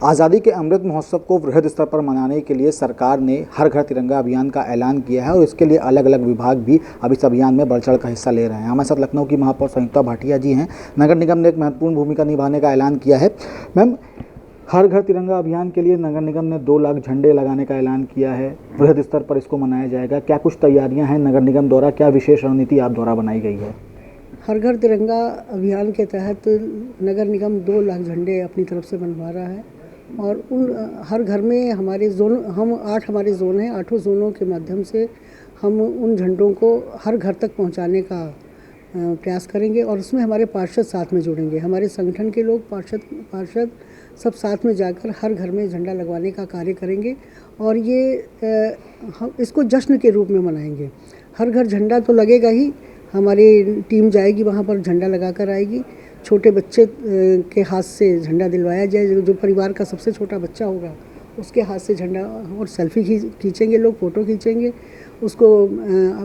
आज़ादी के अमृत महोत्सव को वृहद स्तर पर मनाने के लिए सरकार ने हर घर तिरंगा अभियान का ऐलान किया है और इसके लिए अलग अलग विभाग भी अब इस अभियान में बढ़ चढ़ कर हिस्सा ले रहे हैं। हमारे साथ लखनऊ की महापौर संयुक्ता भाटिया जी हैं। नगर निगम ने एक महत्वपूर्ण भूमिका निभाने का ऐलान किया है। मैम, हर घर तिरंगा अभियान के लिए नगर निगम ने 2 लाख झंडे लगाने का ऐलान किया है। वृहद स्तर पर इसको मनाया जाएगा। क्या कुछ तैयारियां हैं नगर निगम द्वारा, क्या विशेष रणनीति आप द्वारा बनाई गई है? हर घर तिरंगा अभियान के तहत नगर निगम 2 लाख झंडे अपनी तरफ से बनवा रहा है और उन हर घर में हमारे जोन, हम 8 हमारे जोन हैं, 8 जोनों के माध्यम से हम उन झंडों को हर घर तक पहुंचाने का प्रयास करेंगे और उसमें हमारे पार्षद साथ में जुड़ेंगे। हमारे संगठन के लोग पार्षद सब साथ में जाकर हर घर में झंडा लगवाने का कार्य करेंगे और ये हम इसको जश्न के रूप में मनाएंगे। हर घर झंडा तो लगेगा ही, हमारी टीम जाएगी वहाँ पर, झंडा लगा कर आएगी। छोटे बच्चे के हाथ से झंडा दिलवाया जाए, जो परिवार का सबसे छोटा बच्चा होगा उसके हाथ से झंडा, और सेल्फी खींचेंगे लोग, फ़ोटो खींचेंगे, उसको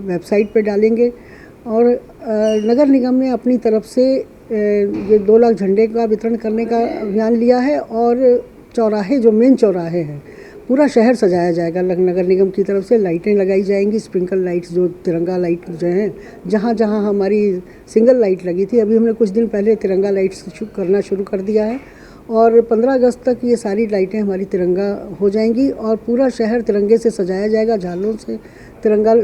वेबसाइट पे डालेंगे। और नगर निगम ने अपनी तरफ से ये 2 लाख झंडे का वितरण करने का अभियान लिया है और चौराहे, जो मेन चौराहे हैं, पूरा शहर सजाया जाएगा। नगर निगम की तरफ से लाइटें लगाई जाएंगी, स्प्रिंकल लाइट्स, जो तिरंगा लाइट जो हैं, जहाँ जहाँ हमारी सिंगल लाइट लगी थी, अभी हमने कुछ दिन पहले तिरंगा लाइट्स करना शुरू कर दिया है और 15 अगस्त तक ये सारी लाइटें हमारी तिरंगा हो जाएंगी और पूरा शहर तिरंगे से सजाया जाएगा। झालों से तिरंगा,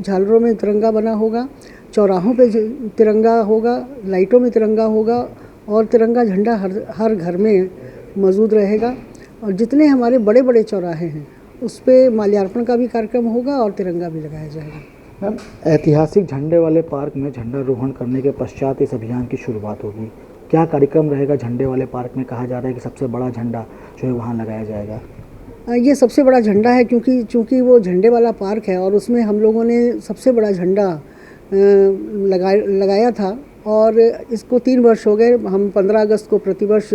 झालरों में तिरंगा बना होगा, चौराहों पे तिरंगा होगा, लाइटों में तिरंगा होगा और तिरंगा झंडा हर घर में मौजूद रहेगा। और जितने हमारे बड़े बड़े चौराहे हैं उस पर माल्यार्पण का भी कार्यक्रम होगा और तिरंगा भी लगाया जाएगा। मैम, ऐतिहासिक झंडे वाले पार्क में झंडारोहण करने के पश्चात इस अभियान की शुरुआत होगी। क्या कार्यक्रम रहेगा झंडे वाले पार्क में? कहा जा रहा है कि सबसे बड़ा झंडा जो है वहाँ लगाया जाएगा। ये सबसे बड़ा झंडा है क्योंकि वो झंडे वाला पार्क है और उसमें हम लोगों ने सबसे बड़ा झंडा लगाया था और इसको 3 वर्ष हो गए। हम 15 अगस्त को प्रतिवर्ष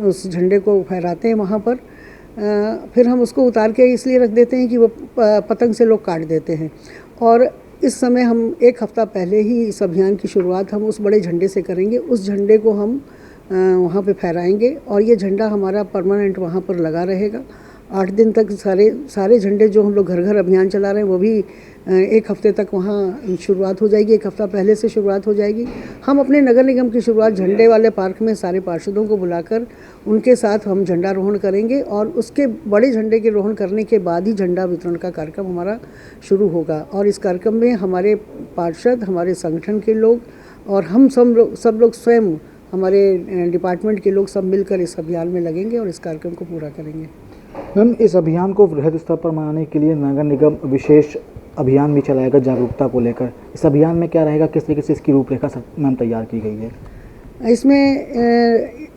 उस झंडे को फहराते हैं वहाँ पर। फिर हम उसको उतार के इसलिए रख देते हैं कि वो पतंग से लोग काट देते हैं। और इस समय हम 1 हफ्ता पहले ही इस अभियान की शुरुआत हम उस बड़े झंडे से करेंगे। उस झंडे को हम वहाँ पे फहराएंगे और ये झंडा हमारा परमानेंट वहाँ पर लगा रहेगा 8 दिन तक। सारे झंडे जो हम लोग घर घर अभियान चला रहे हैं वो भी 1 हफ्ते तक वहाँ शुरुआत हो जाएगी। 1 हफ्ता पहले से शुरुआत हो जाएगी। हम अपने नगर निगम की शुरुआत झंडे वाले पार्क में सारे पार्षदों को बुलाकर उनके साथ हम झंडारोहण करेंगे और उसके बड़े झंडे के रोहण करने के बाद ही झंडा वितरण का कार्यक्रम हमारा शुरू होगा। और इस कार्यक्रम में हमारे पार्षद, हमारे संगठन के लोग और हम सब लोग स्वयं, हमारे डिपार्टमेंट के लोग सब मिलकर इस अभियान में लगेंगे और इस कार्यक्रम को पूरा करेंगे। मैम, इस अभियान को वृहद स्तर पर मनाने के लिए नगर निगम विशेष अभियान भी चलाएगा जागरूकता को लेकर। इस अभियान में क्या रहेगा, किस तरीके से इसकी रूपरेखा मैम तैयार की गई है?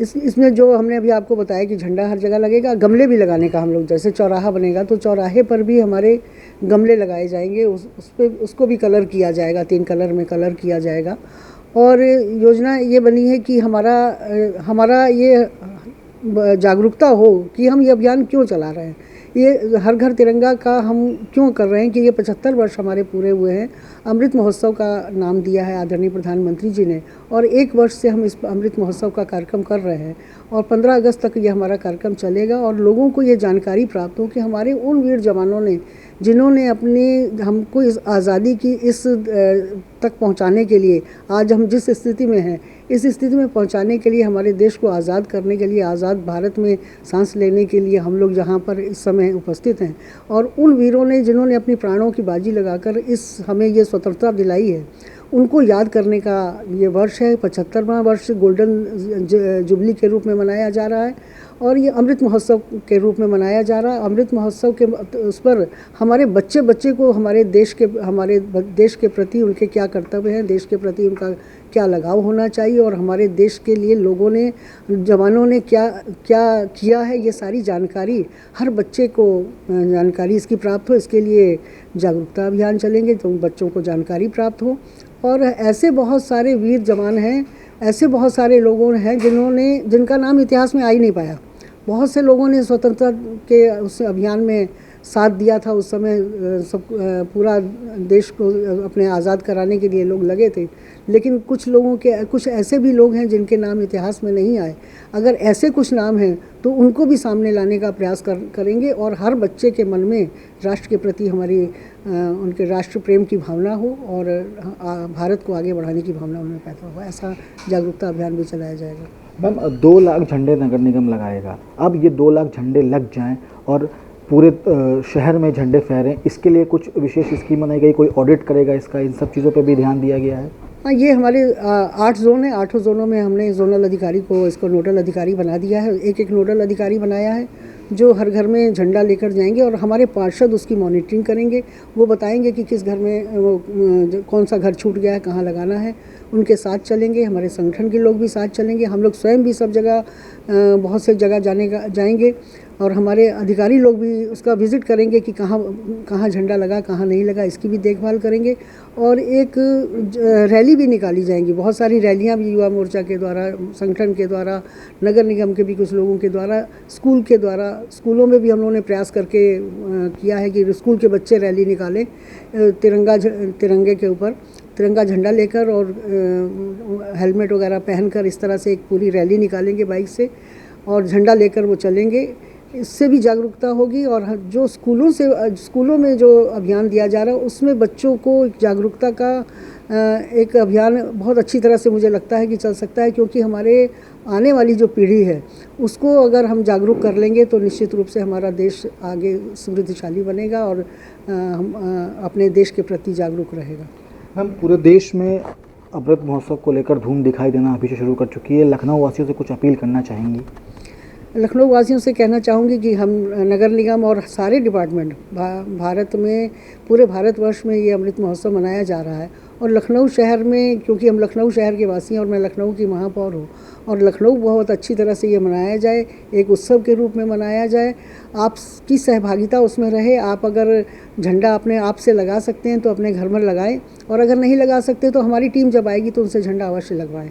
इसमें जो हमने अभी आपको बताया कि झंडा हर जगह लगेगा, गमले भी लगाने का हम लोग, जैसे चौराहा बनेगा तो चौराहे पर भी हमारे गमले लगाए जाएंगे। उसको भी कलर किया जाएगा, 3 कलर में कलर किया जाएगा। और योजना ये बनी है कि हमारा ये जागरूकता हो कि हम ये अभियान क्यों चला रहे हैं, ये हर घर तिरंगा का हम क्यों कर रहे हैं कि ये 75 वर्ष हमारे पूरे हुए हैं। अमृत महोत्सव का नाम दिया है आदरणीय प्रधानमंत्री जी ने और 1 वर्ष से हम इस अमृत महोत्सव का कार्यक्रम कर रहे हैं और 15 अगस्त तक ये हमारा कार्यक्रम चलेगा और लोगों को ये जानकारी प्राप्त हो कि हमारे उन वीर जवानों ने, जिन्होंने हमको इस आज़ादी की इस तक पहुंचाने के लिए, आज हम जिस स्थिति में हैं, इस स्थिति में पहुंचाने के लिए, हमारे देश को आज़ाद करने के लिए, आज़ाद भारत में सांस लेने के लिए हम लोग जहां पर इस समय उपस्थित हैं और उन वीरों ने जिन्होंने अपनी प्राणों की बाजी लगाकर हमें ये स्वतंत्रता दिलाई है, उनको याद करने का ये वर्ष है। 75वां वर्ष गोल्डन जुबली के रूप में मनाया जा रहा है और ये अमृत महोत्सव के रूप में मनाया जा रहा है। अमृत महोत्सव के उस पर हमारे बच्चे को हमारे देश के प्रति उनके क्या कर्तव्य हैं, देश के प्रति उनका क्या लगाव होना चाहिए और हमारे देश के लिए लोगों ने, जवानों ने क्या क्या किया है, ये सारी जानकारी हर बच्चे को जानकारी इसकी प्राप्त हो। इसके लिए जागरूकता अभियान चलेंगे तो बच्चों को जानकारी प्राप्त हो। और ऐसे बहुत सारे वीर जवान हैं, ऐसे बहुत सारे लोगों हैं जिनका नाम इतिहास में आ ही नहीं पाया। बहुत से लोगों ने स्वतंत्रता के उस अभियान में साथ दिया था उस समय पूरा देश को अपने आज़ाद कराने के लिए लोग लगे थे। लेकिन कुछ ऐसे भी लोग हैं जिनके नाम इतिहास में नहीं आए। अगर ऐसे कुछ नाम हैं तो उनको भी सामने लाने का प्रयास करेंगे और हर बच्चे के मन में राष्ट्र के प्रति हमारी उनके राष्ट्र प्रेम की भावना हो और भारत को आगे बढ़ाने की भावना उनमें पैदा हो। ऐसा जागरूकता अभियान भी चलाया जाएगा। मैम 2 लाख झंडे नगर निगम लगाएगा। अब ये 2 लाख झंडे लग जाएं और पूरे शहर में झंडे फहरें, इसके लिए कुछ विशेष स्कीम बनाई गई, कोई ऑडिट करेगा इसका, इन सब चीज़ों पे भी ध्यान दिया गया है? हाँ, ये हमारे 8 जोन है। 8 जोनों में हमने जोनल अधिकारी को इसको नोडल अधिकारी बना दिया है। एक नोडल अधिकारी बनाया है जो हर घर में झंडा लेकर जाएंगे और हमारे पार्षद उसकी मॉनिटरिंग करेंगे। वो बताएंगे कि किस घर में कौन सा घर छूट गया है, कहाँ लगाना है। उनके साथ चलेंगे, हमारे संगठन के लोग भी साथ चलेंगे। हम लोग स्वयं भी सब जगह बहुत से जगह जाएंगे और हमारे अधिकारी लोग भी उसका विज़िट करेंगे कि कहाँ झंडा लगा, कहाँ नहीं लगा, इसकी भी देखभाल करेंगे। और एक रैली भी निकाली जाएंगी। बहुत सारी रैलियां भी युवा मोर्चा के द्वारा, संगठन के द्वारा, नगर निगम के भी कुछ लोगों के द्वारा, स्कूल के द्वारा, स्कूलों में भी हम लोगों ने प्रयास करके किया है कि स्कूल के बच्चे रैली निकालें तिरंगे के ऊपर, तिरंगा झंडा लेकर और हेलमेट वगैरह पहनकर इस तरह से एक पूरी रैली निकालेंगे बाइक से और झंडा लेकर वो चलेंगे। इससे भी जागरूकता होगी और जो स्कूलों में जो अभियान दिया जा रहा है उसमें बच्चों को जागरूकता का एक अभियान बहुत अच्छी तरह से मुझे लगता है कि चल सकता है, क्योंकि हमारे आने वाली जो पीढ़ी है उसको अगर हम जागरूक कर लेंगे तो निश्चित रूप से हमारा देश आगे समृद्धशाली बनेगा और हम अपने देश के प्रति जागरूक रहेगा। हम पूरे देश में अमृत महोत्सव को लेकर धूम दिखाई देना अभी से शुरू कर चुकी है। लखनऊ वासियों से कुछ अपील करना चाहेंगी? लखनऊ वासियों से कहना चाहूँगी कि हम नगर निगम और सारे डिपार्टमेंट भारत में, पूरे भारतवर्ष में ये अमृत महोत्सव मनाया जा रहा है और लखनऊ शहर में, क्योंकि हम लखनऊ शहर के वासी हैं और मैं लखनऊ की महापौर हूँ, और लखनऊ बहुत अच्छी तरह से ये मनाया जाए, एक उत्सव के रूप में मनाया जाए। आपकी सहभागिता उसमें रहे। आप अगर झंडा अपने आप से लगा सकते हैं तो अपने घर में लगाएं और अगर नहीं लगा सकते तो हमारी टीम जब आएगी तो उनसे झंडा अवश्य लगवाएं।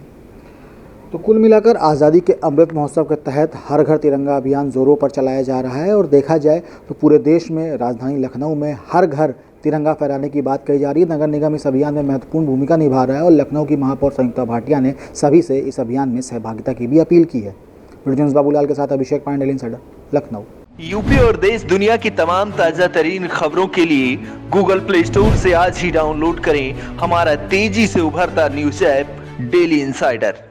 तो कुल मिलाकर आज़ादी के अमृत महोत्सव के तहत हर घर तिरंगा अभियान ज़ोरों पर चलाया जा रहा है और देखा जाए तो पूरे देश में, राजधानी लखनऊ में हर घर तिरंगा फहराने की बात कही जा रही है। नगर निगम इस अभियान में महत्वपूर्ण भूमिका निभा रहा है और लखनऊ की महापौर संयुक्ता भाटिया ने सभी से इस अभियान में सहभागिता की भी अपील की है। वीडियो बाबूलाल के साथ अभिषेक पांडे, इंसाइडर, लखनऊ। यूपी और देश दुनिया की तमाम ताज़ा तरीन खबरों के लिए गूगल प्ले स्टोर से आज ही डाउनलोड करें हमारा तेजी से उभरता न्यूज ऐप डेली इंसाइडर।